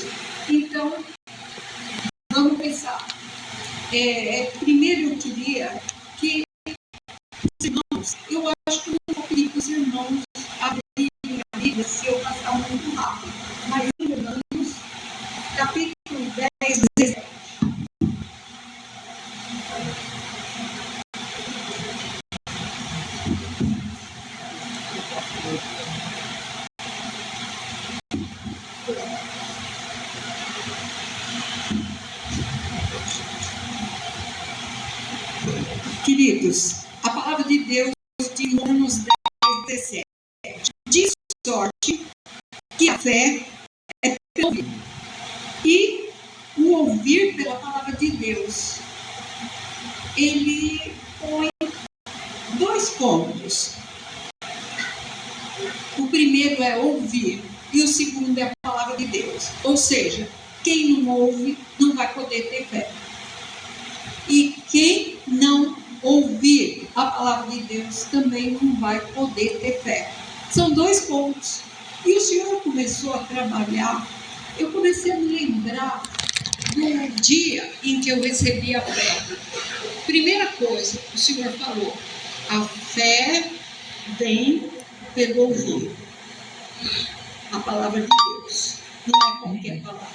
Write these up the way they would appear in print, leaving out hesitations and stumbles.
isso. Então, vamos pensar. Primeiro eu queria que os irmãos, eu acho que eu não vou pedir para os irmãos abrirem a Bíblia se eu passar muito rápido, mas em Romanos, capítulo 10, 17. Queridos, a palavra de Deus de Romanos 10, 17 diz sorte que a fé é pelo ouvir e o ouvir pela palavra de Deus. Ele põe 2 pontos. O primeiro é ouvir e o segundo é a palavra de Deus. Ou seja, quem não ouve não vai poder ter fé. E quem não ouvir a palavra de Deus também não vai poder ter fé. São 2 pontos. E o Senhor começou a trabalhar. Eu comecei a me lembrar do dia em que eu recebi a fé. Primeira coisa, o Senhor falou: a fé vem pelo ouvir a palavra de Deus. Não é qualquer palavra.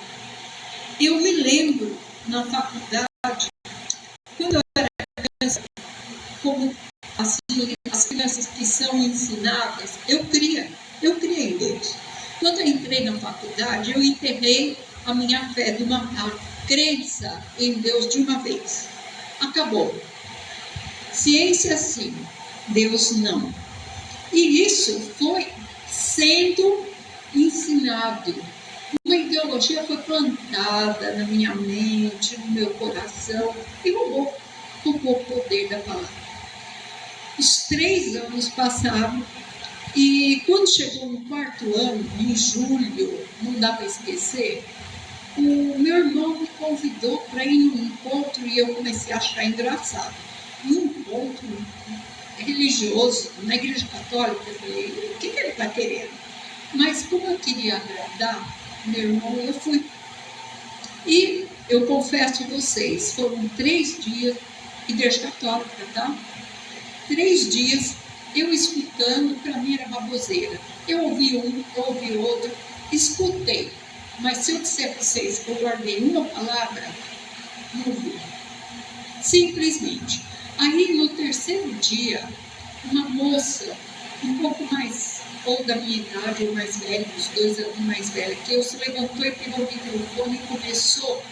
Eu me lembro na faculdade, quando eu era criança, como as crianças que são ensinadas, eu cria em Deus. Quando eu entrei na faculdade, eu enterrei a minha fé, a crença em Deus de uma vez. Acabou. Ciência sim, Deus não. E isso foi sendo ensinado. Uma ideologia foi plantada na minha mente, no meu coração, e roubou o poder da palavra. Os 3 anos passaram, e quando chegou no 4º ano, em julho, não dá para esquecer, o meu irmão me convidou para ir num encontro e eu comecei a achar engraçado. Um encontro religioso na igreja católica, eu falei, o que ele está querendo? Mas como eu queria agradar meu irmão, eu fui. E eu confesso a vocês, foram 3 dias, igreja católica, tá? 3 dias, eu escutando, para mim era baboseira. Eu ouvi um, eu ouvi outro, escutei. Mas se eu disser para vocês que eu guardei uma palavra, não vi. Simplesmente. Aí, no 3º dia, uma moça, um pouco mais, ou da minha idade, ou mais velha, uns 2 anos mais velha que eu, se levantou e pegou o microfone e começou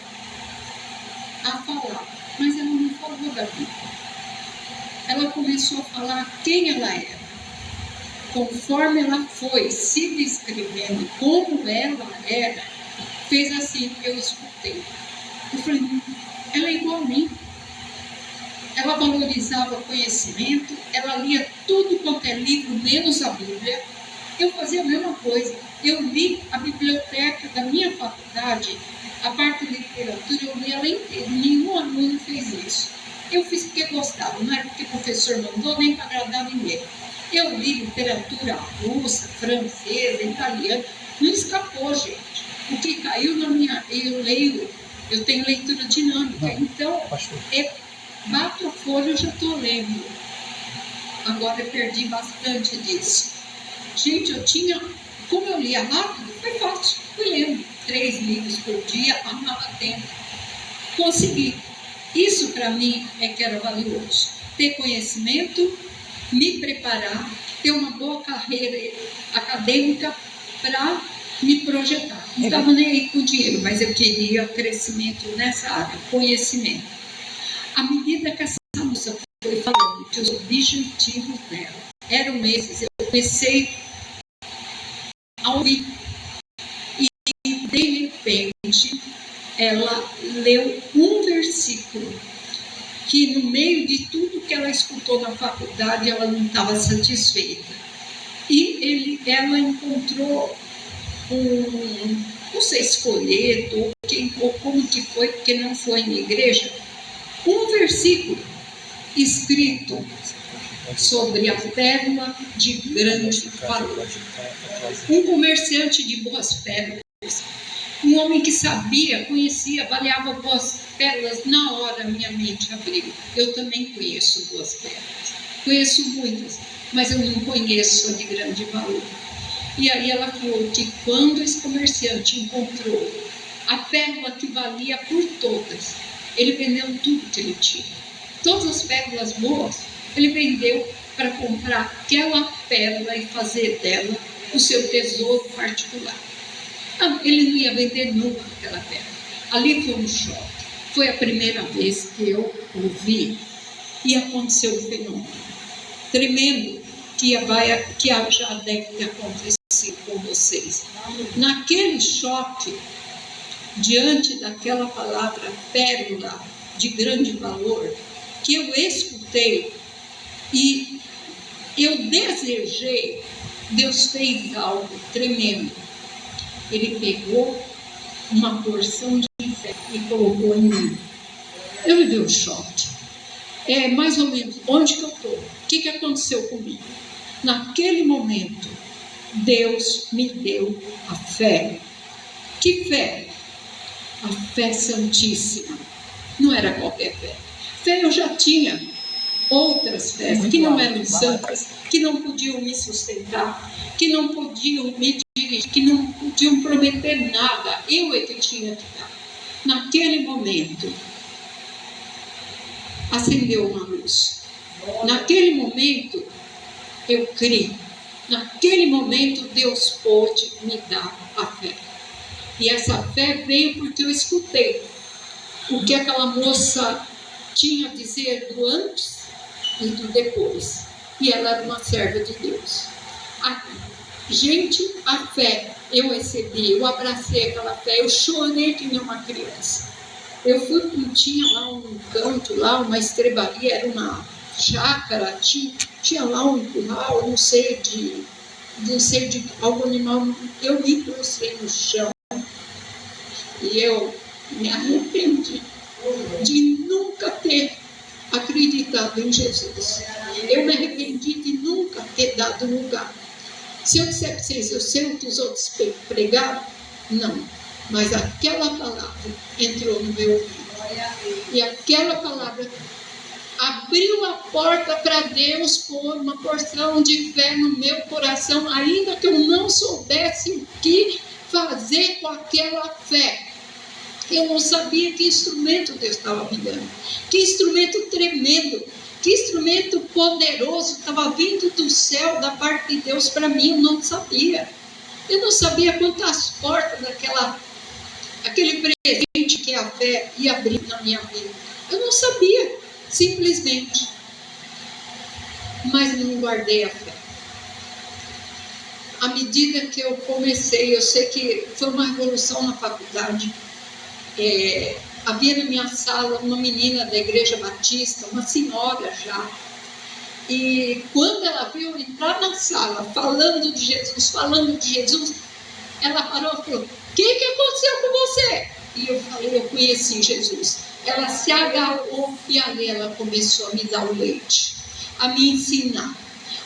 a falar. Mas ela não falou da Bíblia. Ela começou a falar quem ela era. Conforme ela foi se descrevendo como ela era, fez assim, eu escutei. Eu falei, ela é igual a mim. Ela valorizava o conhecimento, ela lia tudo quanto é livro, menos a Bíblia. Eu fazia a mesma coisa. Eu li a biblioteca da minha faculdade, a parte de literatura, eu li ela inteira. Nenhum aluno fez isso. Eu fiz porque gostava, não era porque o professor mandou, nem para agradar ninguém. Eu li literatura russa, francesa, italiana, não escapou, gente. O que caiu na minha... Eu tenho leitura dinâmica, então, bato a folha, eu já estou lendo. Agora eu perdi bastante disso. Gente, eu tinha... Como eu lia rápido, foi fácil. Fui lendo 3 livros por dia, amava tempo. Consegui. Isso para mim é que era valioso. Ter conhecimento, me preparar, ter uma boa carreira acadêmica para me projetar. Não estava nem aí com dinheiro, mas eu queria crescimento nessa área, conhecimento. À medida que essa moça foi falando que os objetivos dela eram esses, eu comecei a ouvir. E de repente, ela leu um versículo que no meio de tudo que ela escutou na faculdade, ela não estava satisfeita. E ela encontrou não sei se folheto ou como que foi, porque não foi em igreja, um versículo escrito sobre a pérola de grande valor. Um comerciante de boas pérolas. Um homem que sabia, conhecia, avaliava boas pérolas, na hora minha mente abriu. Eu também conheço boas pérolas. Conheço muitas, mas eu não conheço a de grande valor. E aí ela falou que quando esse comerciante encontrou a pérola que valia por todas, ele vendeu tudo que ele tinha. Todas as pérolas boas, ele vendeu para comprar aquela pérola e fazer dela o seu tesouro particular. Ele não ia vender nunca aquela pérola. Ali foi um choque. Foi a primeira vez que eu ouvi e aconteceu um fenômeno tremendo que já deve ter acontecido com vocês. Naquele choque, diante daquela palavra pérola de grande valor, que eu escutei e eu desejei, Deus fez algo tremendo. Ele pegou uma porção de fé e colocou em mim. Eu me dei um choque. É mais ou menos onde que eu estou. O que aconteceu comigo? Naquele momento, Deus me deu a fé. Que fé? A fé santíssima. Não era qualquer fé. Fé eu já tinha. Outras fés que não eram santas, que não podiam me sustentar, que não podiam me dirigir, que não podiam prometer nada. Eu é que tinha que dar. Naquele momento, acendeu uma luz. Naquele momento, eu criei. Naquele momento, Deus pôde me dar a fé. E essa fé veio porque eu escutei o que aquela moça tinha a dizer do antes e do depois. E ela era uma serva de Deus. Gente, a fé eu recebi, eu abracei aquela fé, eu chorei que nem uma criança. Eu fui, tinha lá um canto, lá uma estrebaria, era uma chácara, tinha lá um curral, não sei de algum animal. Eu me prostrei no chão e eu me arrependi de nunca ter acreditado em Jesus. Eu me arrependi de nunca ter dado lugar. Se eu disser para vocês, eu sei o que os outros pregaram? Não. Mas aquela palavra entrou no meu ouvido. E aquela palavra abriu a porta para Deus pôr uma porção de fé no meu coração, ainda que eu não soubesse o que fazer com aquela fé. Eu não sabia que instrumento Deus estava me dando. Que instrumento tremendo. Que instrumento poderoso estava vindo do céu, da parte de Deus para mim. Eu não sabia. Eu não sabia quantas portas aquele presente que a fé ia abrir na minha vida. Eu não sabia, simplesmente. Mas não guardei a fé. À medida que eu comecei, eu sei que foi uma revolução na faculdade. Havia na minha sala uma menina da Igreja Batista, uma senhora já. E quando ela viu entrar na sala falando de Jesus, ela parou e falou: o que aconteceu com você? E eu falei: eu conheci Jesus. Ela se agarrou e ali ela começou a me dar o leite, a me ensinar,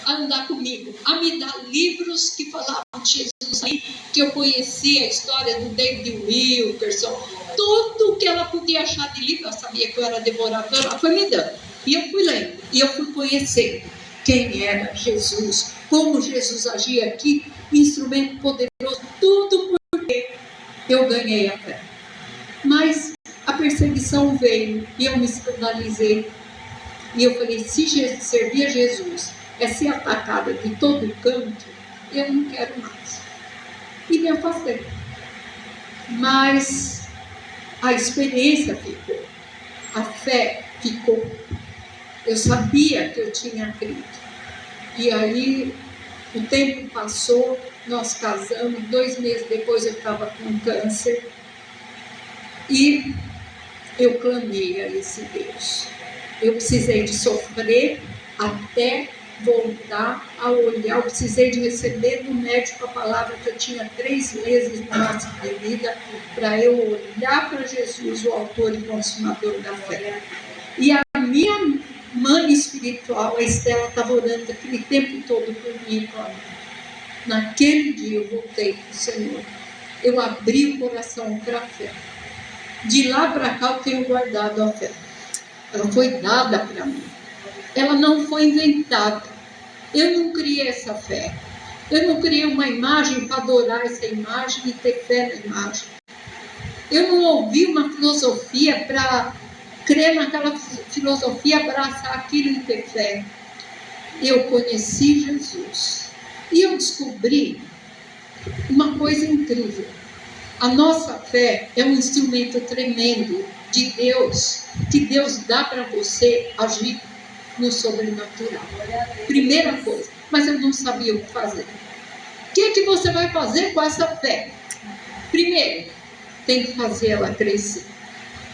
a andar comigo, a me dar livros que falavam de Jesus, aí, que eu conhecia a história do David Wilkerson, tudo que ela podia achar de livro. Ela sabia que eu era devoradora, ela foi me dando. E eu fui lendo, e eu fui conhecendo quem era Jesus, como Jesus agia aqui, instrumento poderoso, tudo porque eu ganhei a fé. Mas a perseguição veio e eu me escandalizei. E eu falei: se servir a Jesus é ser atacada de todo canto, eu não quero mais. E me afastei. Mas a experiência ficou, a fé ficou. Eu sabia que eu tinha crido. E aí o tempo passou, nós casamos, 2 meses depois eu estava com câncer. E eu clamei a esse Deus. Eu precisei de sofrer até voltar a olhar. Eu precisei de receber do médico a palavra que eu tinha 3 meses no máximo de vida, para eu olhar para Jesus, o autor e consumador da fé. E a minha mãe espiritual, a Estela, estava orando aquele tempo todo por mim. Naquele dia eu voltei para o Senhor. eu abri o coração para a fé. De lá para cá eu tenho guardado a fé. Ela foi dada para mim. Ela não foi inventada. Eu não criei essa fé. Eu não criei uma imagem para adorar essa imagem e ter fé na imagem. Eu não ouvi uma filosofia para crer naquela filosofia, abraçar aquilo e ter fé. Eu conheci Jesus. E eu descobri uma coisa incrível. A nossa fé é um instrumento tremendo de Deus, que Deus dá para você agir no sobrenatural. Primeira coisa, mas eu não sabia o que fazer. O que você vai fazer com essa fé? Primeiro, tem que fazer ela crescer.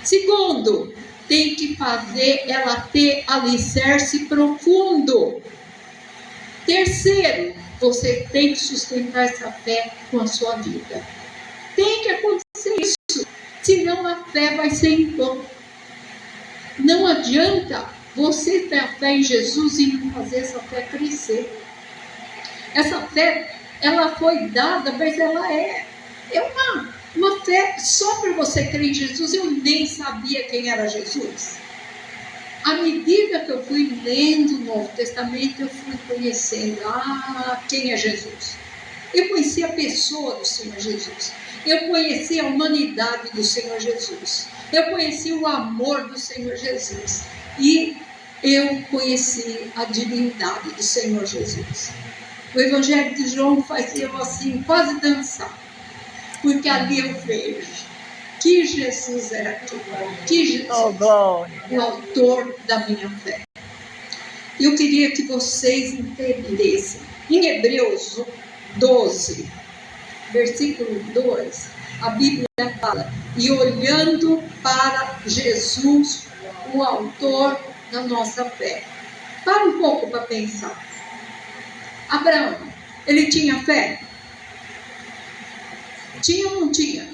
Segundo, tem que fazer ela ter alicerce profundo. Terceiro, você tem que sustentar essa fé com a sua vida. Tem que acontecer isso, senão a fé vai ser em vão. Não adianta você ter a fé em Jesus e não fazer essa fé crescer. Essa fé, ela foi dada, mas ela é uma fé só para você crer em Jesus. Eu nem sabia quem era Jesus. À medida que eu fui lendo o Novo Testamento, eu fui conhecendo quem é Jesus. Eu conheci a pessoa do Senhor Jesus. Eu conheci a humanidade do Senhor Jesus. Eu conheci o amor do Senhor Jesus. E eu conheci a divindade do Senhor Jesus. O Evangelho de João fazia eu assim, quase dançar. Porque ali eu vejo que Jesus era aquilo. Que Jesus é o autor da minha fé. Eu queria que vocês entendessem. Em Hebreus 12, versículo 2, a Bíblia fala: e olhando para Jesus, o autor da nossa fé. Para um pouco para pensar. Abraão, ele tinha fé? Tinha ou não tinha?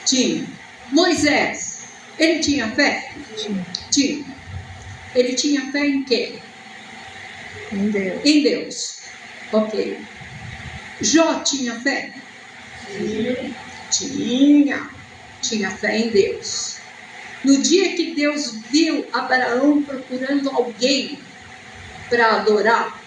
Tinha. Moisés, ele tinha fé? Tinha. Ele tinha fé em quem? Em Deus. Em Deus. Ok. Jó tinha fé? Tinha fé em Deus. No dia que Deus viu Abraão procurando alguém para adorar,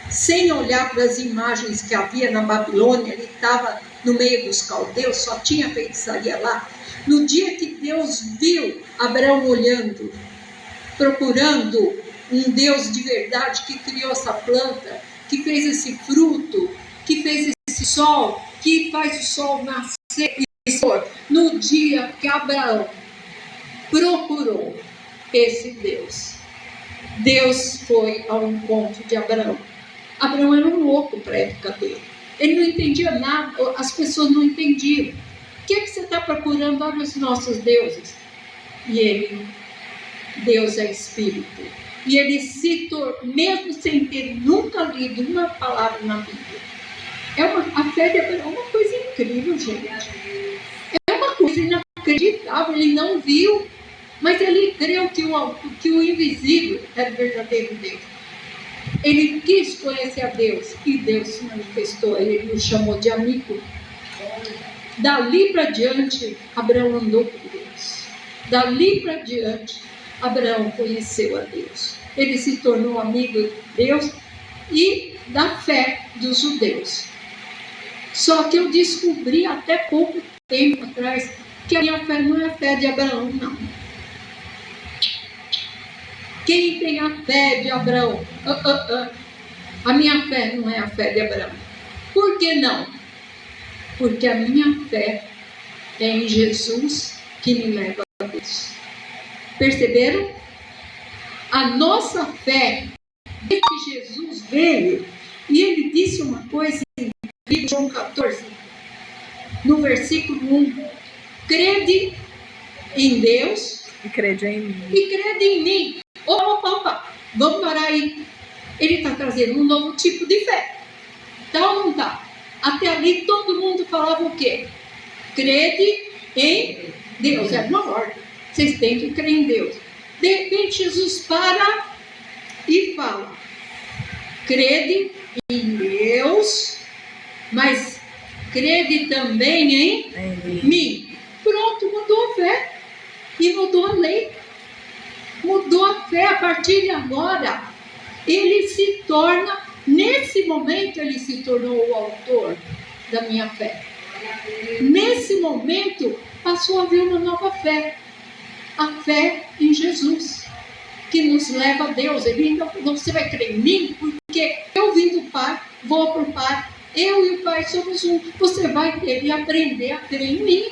sem olhar para as imagens que havia na Babilônia, ele estava no meio dos caldeus, só tinha feitiçaria lá. No dia que Deus viu Abraão olhando, procurando um Deus de verdade que criou essa planta, que fez esse fruto, que fez esse sol, que faz o sol nascer e pôr. No dia que Abraão procurou esse Deus, Deus foi ao encontro de Abraão. Abraão era um louco para a época dele. Ele não entendia nada, as pessoas não entendiam. O que é que você está procurando? Olha os nossos deuses. E ele, Deus é Espírito. E ele se tornou, mesmo sem ter nunca lido uma palavra na Bíblia. A fé de Abraão é uma coisa incrível, gente. É uma coisa inacreditável. Ele não viu, mas ele creu que o invisível era o verdadeiro Deus. Ele quis conhecer a Deus e Deus se manifestou. Ele o chamou de amigo. Dali para diante, Abraão andou com Deus. Dali para diante, Abraão conheceu a Deus. Ele se tornou amigo de Deus e da fé dos judeus. Só que eu descobri até pouco tempo atrás que a minha fé não é a fé de Abraão, não. Quem tem a fé de Abraão? A minha fé não é a fé de Abraão. Por que não? Porque a minha fé é em Jesus que me leva a Deus. Perceberam? A nossa fé é que Jesus veio e ele disse uma coisa em João 14, no versículo 1. Crede em Deus E crede em mim. e crede em mim. Opa, vamos parar aí. Ele está trazendo um novo tipo de fé. Tá ou não tá? Até ali todo mundo falava o quê? Crede em Deus. É uma ordem. Vocês têm que crer em Deus. De repente Jesus para e fala: crede em Deus, mas crede também em mim. Pronto, mudou a fé. E mudou a lei. Mudou a fé. A partir de agora, ele se torna, nesse momento, ele se tornou o autor da minha fé. Nesse momento, passou a haver uma nova fé. A fé em Jesus, que nos leva a Deus. Ele ainda falou: você vai crer em mim? Porque eu vim do Pai, vou para o Pai, eu e o Pai somos um. Você vai ter que aprender a crer em mim.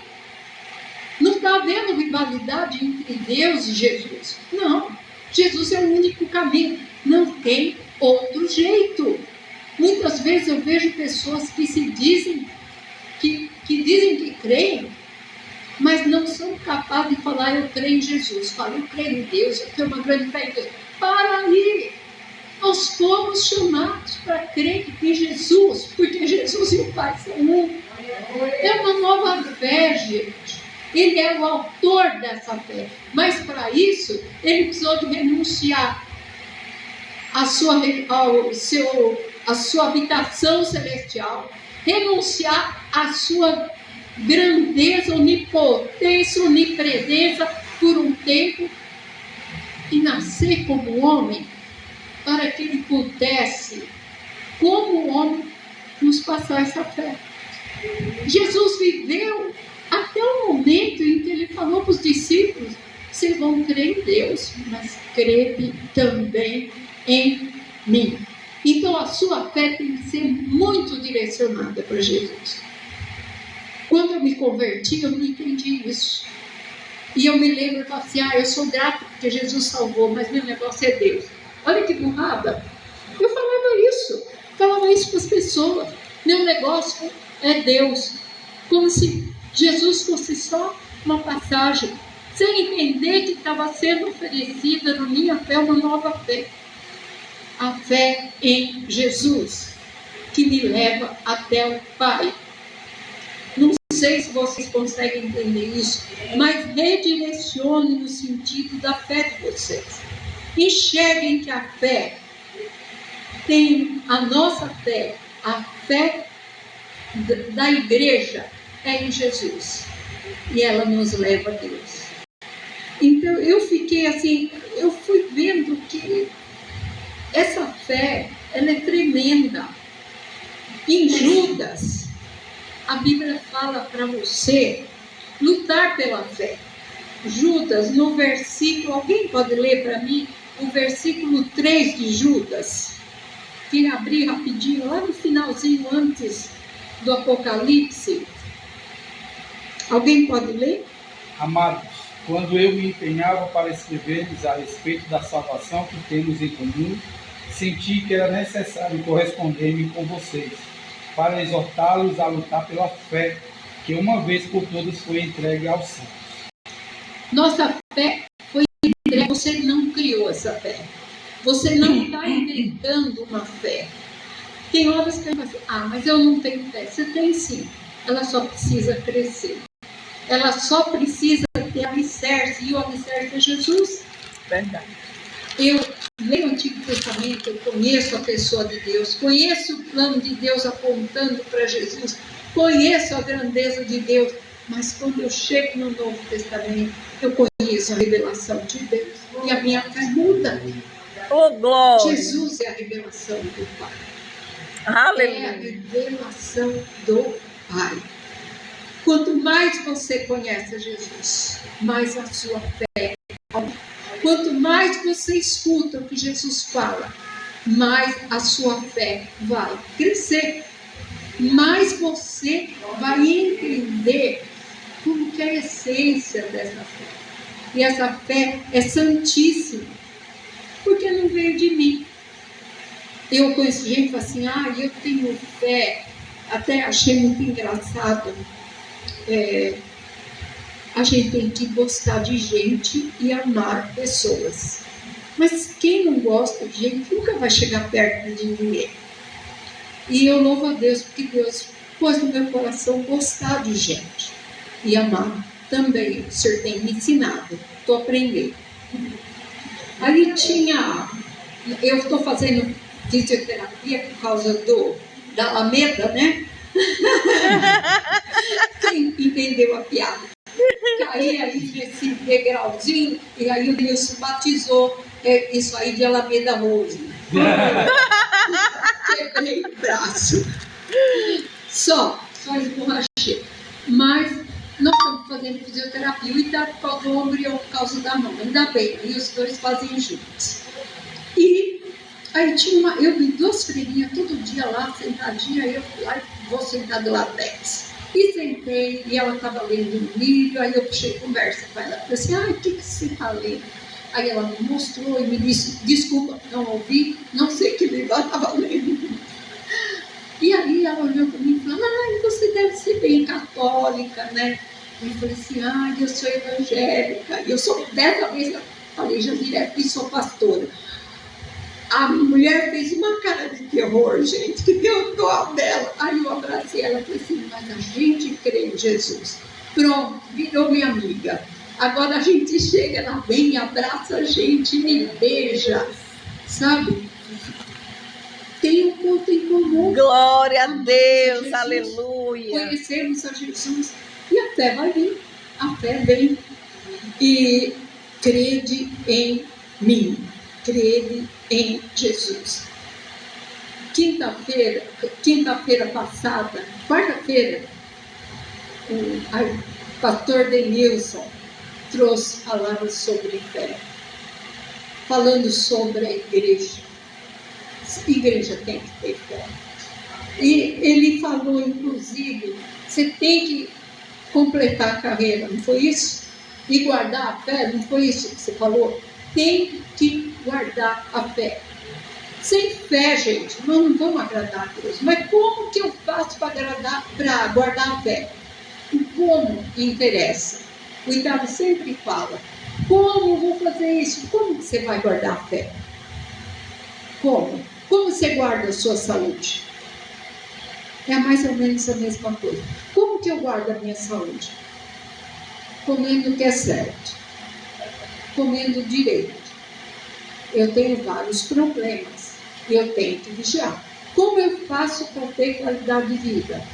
Não está havendo rivalidade entre Deus e Jesus. Não. Jesus é o único caminho. Não tem outro jeito. Muitas vezes eu vejo pessoas que se dizem que dizem que creem, mas não são capazes de falar: eu creio em Jesus. Fala: eu creio em Deus, eu tenho uma grande fé em Deus. Para aí! Nós fomos chamados para crer em Jesus, porque Jesus e o Pai são um. É uma nova fé, gente. Ele é o autor dessa fé. Mas para isso, ele precisou de renunciar à sua habitação celestial, renunciar à sua grandeza, onipotência, onipresença por um tempo e nascer como homem, para que ele pudesse, como homem, nos passar essa fé. Jesus viveu até o momento em que ele falou para os discípulos: vocês vão crer em Deus, mas crede também em mim. Então a sua fé tem que ser muito direcionada para Jesus. Quando eu me converti, eu não entendi isso. E eu me lembro e falo assim: eu sou grato porque Jesus salvou, mas meu negócio é Deus. Olha que burrada. Eu falava isso para as pessoas. Meu negócio é Deus. Como se Jesus fosse só uma passagem, sem entender que estava sendo oferecida na minha fé uma nova fé. A fé em Jesus, que me leva até o Pai. Não sei se vocês conseguem entender isso, mas redirecione no sentido da fé de vocês. Enxerguem que a fé tem a nossa fé, a fé da igreja é em Jesus, e ela nos leva a Deus. Então eu fiquei assim, eu fui vendo que essa fé, ela é tremenda. Em Judas, a Bíblia fala para você lutar pela fé. Judas, no versículo, alguém pode ler para mim o versículo 3 de Judas? Quem abrir rapidinho, lá no finalzinho antes do Apocalipse. Alguém pode ler? Amados, quando eu me empenhava para escrever-lhes a respeito da salvação que temos em comum, senti que era necessário corresponder-me com vocês, para exortá-los a lutar pela fé, que uma vez por todas foi entregue aos santos. Nossa fé foi entregue, você não criou essa fé. Você não está entregando uma fé. Tem horas que eu falo assim: mas eu não tenho fé. Você tem sim. Ela só precisa crescer. Ela só precisa ter alicerce. E o alicerce é Jesus. Verdade. Eu leio o Antigo Testamento, eu conheço a pessoa de Deus, conheço o plano de Deus apontando para Jesus, conheço a grandeza de Deus, mas quando eu chego no Novo Testamento, eu conheço a revelação de Deus e a minha fé muda. Oh, glória! Jesus é a revelação do Pai. Aleluia! É a revelação do Pai. Quanto mais você conhece Jesus, mais a sua fé aumenta. Quanto mais você escuta o que Jesus fala, mais a sua fé vai crescer. Mais você vai entender como que é a essência dessa fé. E essa fé é santíssima, porque não veio de mim. Eu conheço gente que fala assim: eu tenho fé. Até achei muito engraçado. A gente tem que gostar de gente e amar pessoas. Mas quem não gosta de gente nunca vai chegar perto de ninguém. E eu louvo a Deus porque Deus pôs no meu coração gostar de gente e amar também. O Senhor tem me ensinado, estou aprendendo. Aí eu estou fazendo fisioterapia por causa da Alameda, né? entendeu a piada. Caí aí nesse degrauzinho, e aí o Nilson batizou isso aí de Alameda Rose. Quebrei o braço. Só esborrachei. Mas nós estamos fazendo fisioterapia, e tá por causa do ombro e eu por causa da mão. Ainda bem, aí os dois fazem juntos. E aí eu vi duas freirinhas todo dia lá, sentadinha, aí eu fui lá e vou sentar do lado delas. E sentei, e ela estava lendo um livro, aí eu puxei conversa com ela. Falei assim, o que você está lendo? Aí ela me mostrou e me disse, desculpa, não ouvi, não sei que livro ela estava lendo. E aí ela olhou para mim e falou, você deve ser bem católica, né? E eu falei assim, eu sou evangélica, eu sou, dessa vez eu falei já direto e sou pastora. A mulher fez uma cara de terror, gente, que deu dó dela. Aí eu abracei ela e falei assim, mas a gente crê em Jesus. Pronto, virou minha amiga. Agora a gente chega, ela vem e abraça a gente, me beija, sabe? Tem um ponto em comum. Glória a Deus, aleluia. Conhecemos a Jesus e a fé vai vir. A fé vem. E crede em mim. Crede em Jesus. Quinta-feira passada, quarta-feira, o pastor Denilson trouxe palavras sobre fé, falando sobre a igreja. A igreja tem que ter fé. E ele falou, inclusive, você tem que completar a carreira, não foi isso? E guardar a fé, não foi isso que você falou? Tem que guardar a fé. Sem fé, gente, nós não vamos agradar a Deus. Mas como que eu faço para guardar a fé? O como interessa. O Italo sempre fala, como eu vou fazer isso? Como que você vai guardar a fé? Como? Como você guarda a sua saúde? É mais ou menos a mesma coisa. Como que eu guardo a minha saúde? Comendo o que é certo. Comendo direito. Eu tenho vários problemas. Eu tenho que vigiar. Como eu faço para ter qualidade de vida?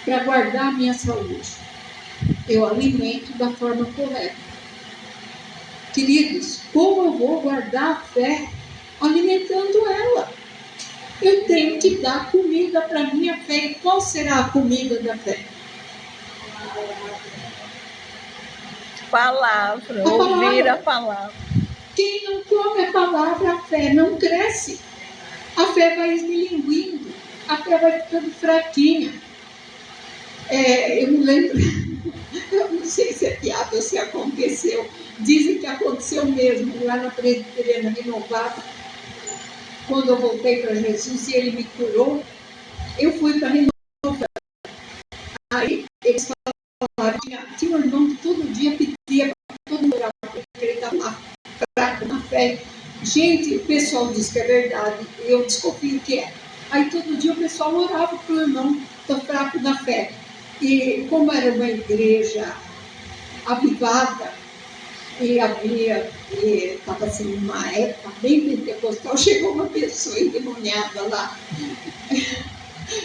Para guardar a minha saúde? Eu alimento da forma correta. Queridos, como eu vou guardar a fé? Alimentando ela. Eu tenho que dar comida para a minha fé. E qual será a comida da fé? Palavra, ouvir a palavra. Quem não come a palavra, a fé não cresce. A fé vai esmilinguindo. A fé vai ficando fraquinha. Eu não lembro, eu não sei se é piada ou se aconteceu. Dizem que aconteceu mesmo, lá na Presbiteriana Renovada. Quando eu voltei para Jesus e ele me curou, eu fui para Renovada. Aí eles falaram, tinha um irmão que todo dia pedia para todo mundo orar, porque ele estava fraco na fé. Gente, o pessoal diz que é verdade, eu desconfio que é. Aí todo dia o pessoal orava para o irmão, está fraco na fé. E como era uma igreja avivada, e estava assim, numa época bem pentecostal, chegou uma pessoa endemoniada lá.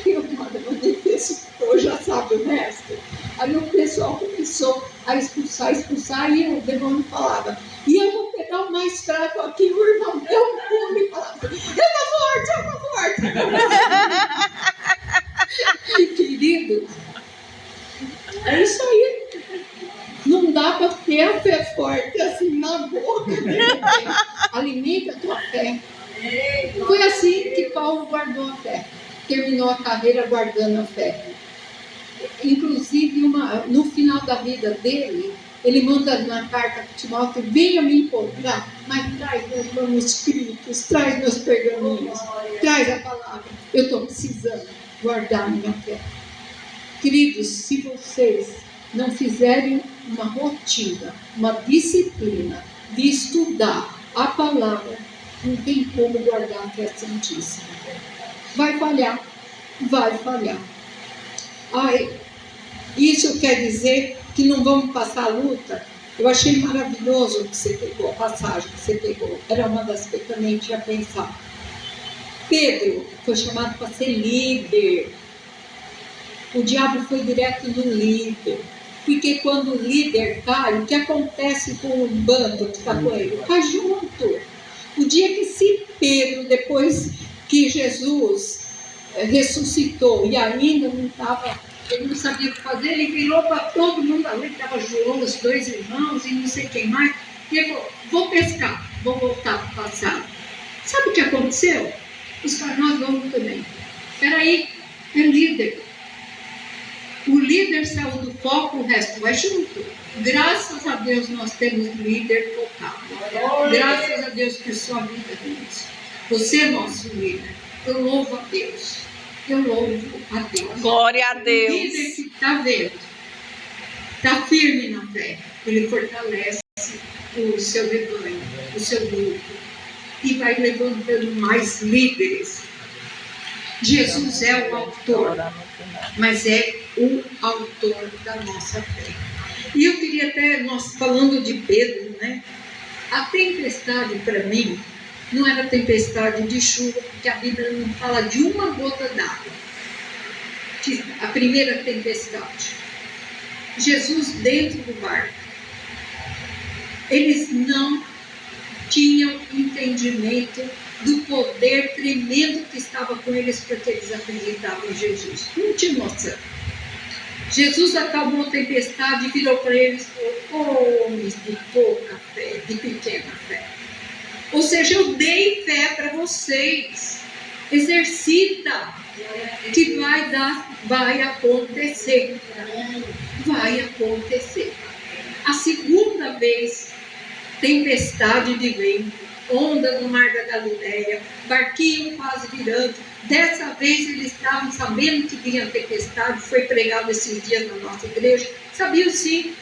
E eu mandei pessoa, já sabe o resto. Aí o pessoal começou a expulsar, e o demônio falava, e eu vou pegar o mais fraco aqui, o irmão deu um pulo e falava, eu tô forte. E, querido, é isso aí. Não dá para ter a fé forte assim na boca. Alimenta a tua fé. Foi assim que Paulo guardou a fé. Terminou a carreira guardando a fé. Inclusive, no final da vida dele, ele manda na carta para Timóteo, venha me encontrar, mas traz meus manuscritos, traz meus pergaminhos, traz a palavra. Eu estou precisando guardar a minha fé. Queridos, se vocês não fizerem uma rotina, uma disciplina de estudar a palavra, não tem como guardar a fé santíssima. Vai falhar. Isso quer dizer que não vamos passar a luta? Eu achei maravilhoso o que você pegou, a passagem que você pegou. Era uma das que eu também tinha pensado. Pedro foi chamado para ser líder. O diabo foi direto no líder. Porque quando o líder cai, o que acontece com o bando que está com ele? Cai junto. O dia que esse Pedro, depois que Jesus ressuscitou e ainda não estava, ele não sabia o que fazer, ele virou para todo mundo ali, estava João, os 2 irmãos e não sei quem mais, e ele falou, vou pescar, vou voltar para o passado. Sabe o que aconteceu? Os caras, nós vamos também. Espera aí, é líder. O líder saiu do foco, o resto vai junto. Graças a Deus nós temos líder total. Graças a Deus por sua vida, Deus. Você é nosso líder. Eu louvo a Deus. Eu louvo a Deus. Glória a Deus. O líder que está vendo, está firme na fé, ele fortalece o seu rebanho, o seu grupo, e vai levantando mais líderes. Jesus é o autor, mas é o autor da nossa fé. E eu queria até, nós falando de Pedro, né? A tempestade para mim não era tempestade de chuva, porque a Bíblia não fala de uma gota d'água. A primeira tempestade. Jesus dentro do barco. Eles não tinham entendimento do poder tremendo que estava com eles, porque eles acreditavam em Jesus. Não tinha noção. Jesus acabou a tempestade e virou para eles e falou, homens de pouca fé, de pequena fé. Ou seja, eu dei fé para vocês. Exercita, que vai acontecer. Vai acontecer. A segunda vez, tempestade de vento, onda no mar da Galileia, barquinho quase virando. Dessa vez eles estavam sabendo que vinha tempestade, foi pregado esses dias na nossa igreja. Sabiam sim.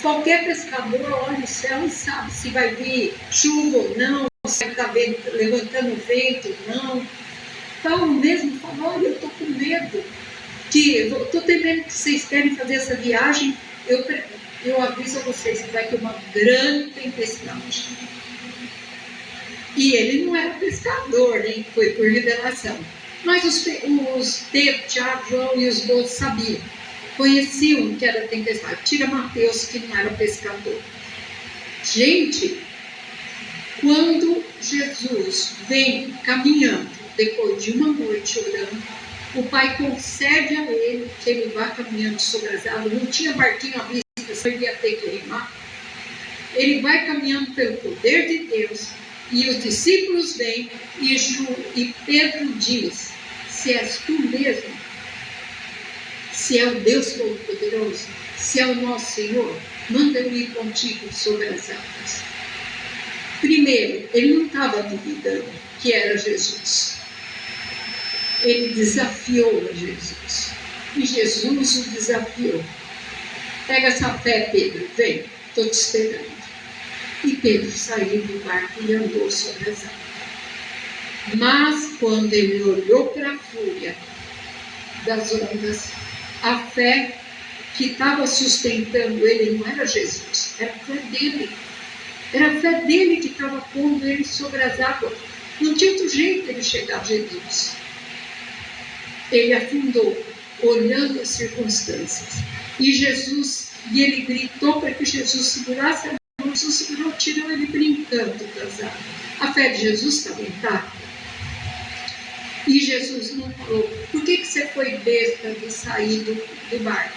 Qualquer pescador olha o céu e sabe se vai vir chuva ou não, se vai estar levantando vento ou não. Paulo mesmo falou, olha, eu estou com medo, estou temendo que vocês querem fazer essa viagem, eu aviso a vocês que vai ter uma grande tempestade. E ele não era pescador, nem foi por revelação. Mas os Pedro, Tiago, João e os outros sabiam. Conheciam que era tempestade. Tira Mateus, que não era pescador. Gente, quando Jesus vem caminhando, depois de uma noite orando, o Pai concede a ele que ele vá caminhando sobre as águas. Não tinha barquinho à vista, só ele ia ter que remar. Ele vai caminhando pelo poder de Deus. E os discípulos vêm e Pedro diz, se és tu mesmo, se é o Deus Todo-Poderoso, se é o nosso Senhor, manda eu ir contigo sobre as águas. Primeiro, ele não estava duvidando que era Jesus. Ele desafiou a Jesus. E Jesus o desafiou. Pega essa fé, Pedro, vem, estou te esperando. E Pedro saiu do barco e andou sobre as águas. Mas quando ele olhou para a fúria das ondas, a fé que estava sustentando ele não era Jesus, era a fé dele. Era a fé dele que estava pondo ele sobre as águas. Não tinha outro jeito de ele chegar a Jesus. Ele afundou, olhando as circunstâncias. E ele gritou para que Jesus segurasse a mão. Jesus segurou, tirou ele brincando das águas. A fé de Jesus estava intacta. E Jesus não falou, por que você foi besta de sair do barco?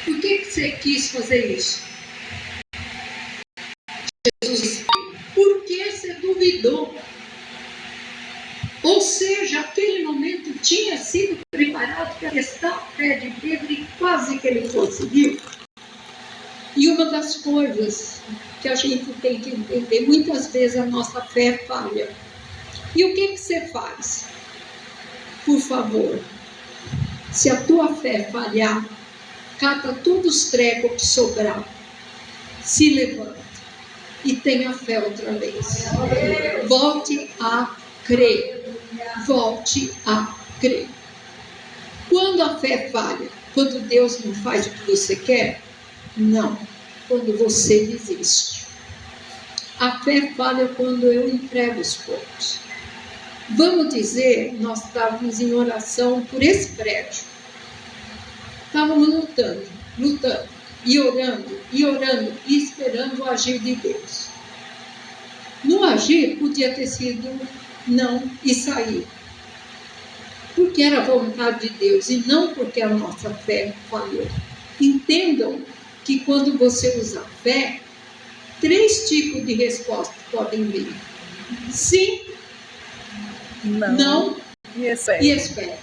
Por que você quis fazer isso? Jesus disse, por que você duvidou? Ou seja, aquele momento tinha sido preparado para testar a fé de Pedro e quase que ele conseguiu. E uma das coisas que a gente tem que entender, muitas vezes a nossa fé falha. E o que você faz? Por favor, se a tua fé falhar, cata todos os trecos que sobrar, se levanta e tenha fé outra vez. Volte a crer. Volte a crer. Quando a fé falha, quando Deus não faz o que você quer, não, quando você desiste. A fé falha quando eu entrego os poucos. Vamos dizer, nós estávamos em oração por esse prédio. Estávamos lutando, e orando, e esperando o agir de Deus. No agir, podia ter sido não e sair. Porque era a vontade de Deus e não porque a nossa fé falhou. Entendam que quando você usa fé, 3 tipos de respostas podem vir: sim, não E espere. e espere.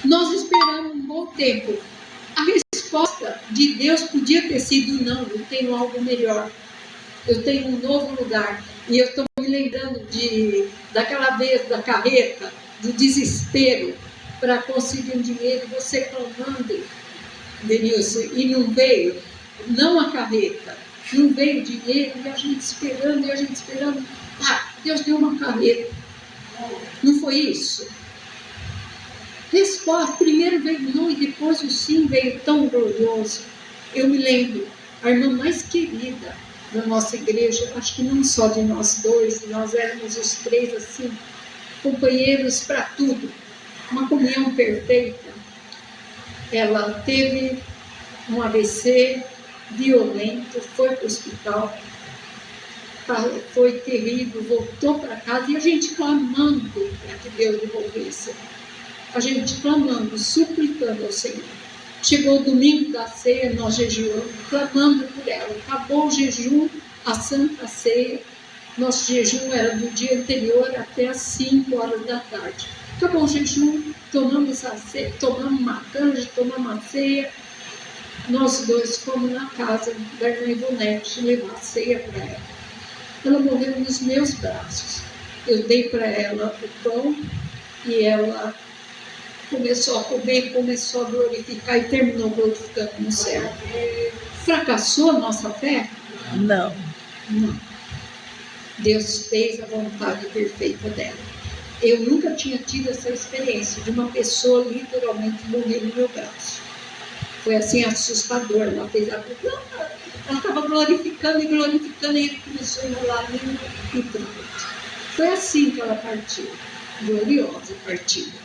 Nós esperamos um bom tempo. A resposta de Deus podia ter sido não, eu tenho algo melhor. Eu tenho um novo lugar. E eu estou me lembrando daquela vez da carreta, do desespero para conseguir um dinheiro, você clamando, Denilson, e não veio, não a carreta, não veio dinheiro, e a gente esperando. Deus deu uma carreta. Não foi isso? Resposta, primeiro veio o não e depois o sim veio tão glorioso. Eu me lembro, a irmã mais querida da nossa igreja, acho que não só de nós dois, nós éramos os 3 assim, companheiros para tudo, uma comunhão perfeita. Ela teve um AVC violento, foi para o hospital, foi terrível, voltou para casa e a gente clamando para que Deus devolvesse. A gente clamando, suplicando ao Senhor. Chegou o domingo da ceia, nós jejuamos, clamando por ela. Acabou o jejum, a Santa Ceia. Nosso jejum era do dia anterior até às 5 horas da tarde. Acabou o jejum, tomamos uma canja, tomamos a ceia. Nós dois fomos na casa da irmã Ivonete levar a ceia para ela. Ela morreu nos meus braços. Eu dei para ela o pão e ela começou a comer, começou a glorificar e terminou glorificando no céu. Fracassou a nossa fé? Não. Não. Deus fez a vontade perfeita dela. Eu nunca tinha tido essa experiência de uma pessoa literalmente morrer no meu braço. Foi assim assustador. Ela estava glorificando e ele começou a enrolar e pronto. Foi assim que ela partiu. Gloriosa partida.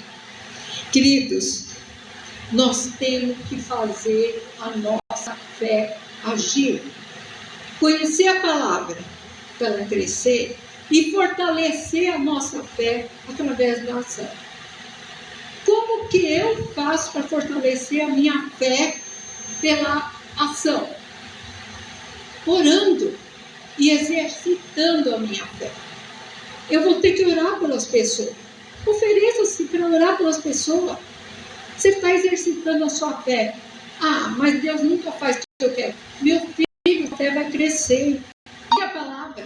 Queridos, nós temos que fazer a nossa fé agir. Conhecer a palavra para ela crescer e fortalecer a nossa fé através da ação. Como que eu faço para fortalecer a minha fé pela ação? Orando e exercitando a minha fé. Eu vou ter que orar pelas pessoas. Ofereça-se para orar pelas pessoas. Você está exercitando a sua fé. Mas Deus nunca faz o que eu quero. Meu filho, a fé vai crescer. E a palavra?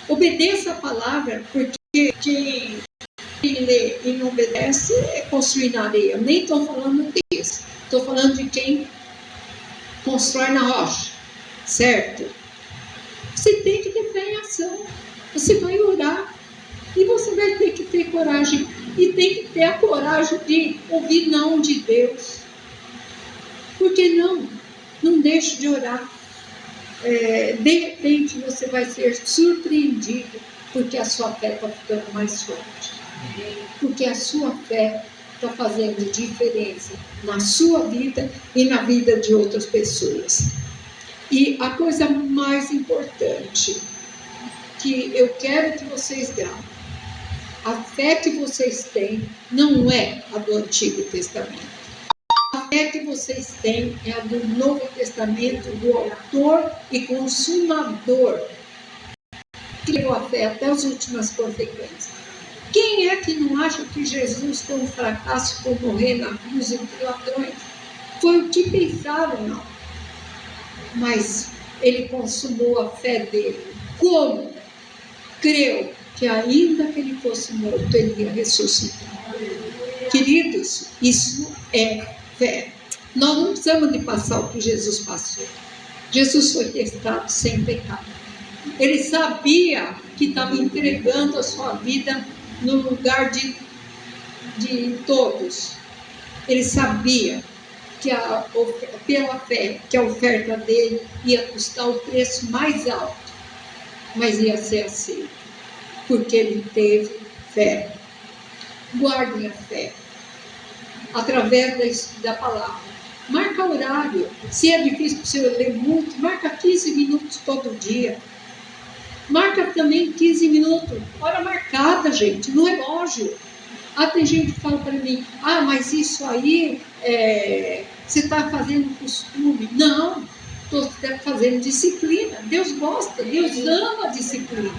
Obedeça a palavra, porque quem lê e não obedece é construir na areia. Eu nem estou falando disso. Estou falando de quem constrói na rocha. Certo? Você tem que ter fé em ação. Você vai orar. E você vai ter que ter coragem. E tem que ter a coragem de ouvir não de Deus. Por que não? Não deixe de orar. De repente você vai ser surpreendido. Porque a sua fé está ficando mais forte. Porque a sua fé está fazendo diferença na sua vida e na vida de outras pessoas. E a coisa mais importante que eu quero que vocês gravem: a fé que vocês têm não é a do Antigo Testamento. A fé que vocês têm é a do Novo Testamento, do autor e consumador, que levou a fé até as últimas consequências. Quem é que não acha que Jesus foi um fracasso por morrer na cruz entre ladrões? Foi o que pensaram, não. Mas ele consumou a fé dele. Como? Creu que ainda que ele fosse morto, ele ia ressuscitar. Queridos, isso é fé. Nós não precisamos de passar o que Jesus passou. Jesus foi testado sem pecado. Ele sabia que estava entregando a sua vida no lugar de todos. Ele sabia que pela fé, que a oferta dele ia custar o preço mais alto, mas ia ser aceito, porque ele teve fé. Guardem a fé através da palavra. Marca horário. Se é difícil para você ler muito, marca 15 minutos todo dia. Marca também 15 minutos. Hora marcada, gente, no relógio. Tem gente que fala para mim, mas isso aí você está fazendo costume. Não, estou fazendo disciplina. Deus gosta, Deus ama a disciplina.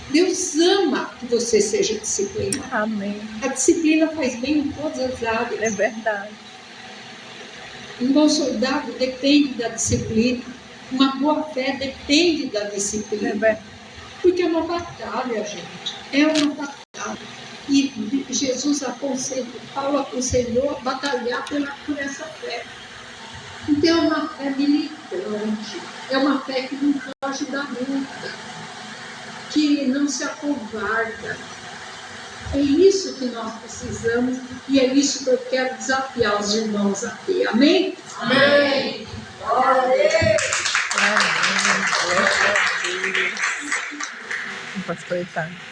Deus ama que você seja disciplinado. Amém. A disciplina faz bem em todas as áreas. É verdade. Um bom soldado depende da disciplina. Uma boa fé depende da disciplina. É verdade. Porque é uma batalha, gente. É uma batalha. E Jesus Paulo aconselhou a batalhar por essa fé. Então é uma fé militante. É uma fé que não foge da luta. Que não se acovarda. É isso que nós precisamos e é isso que eu quero desafiar os irmãos a ter. Amém? Amém. Glória a Deus. Amém. Glória a Deus. Pastor Itália.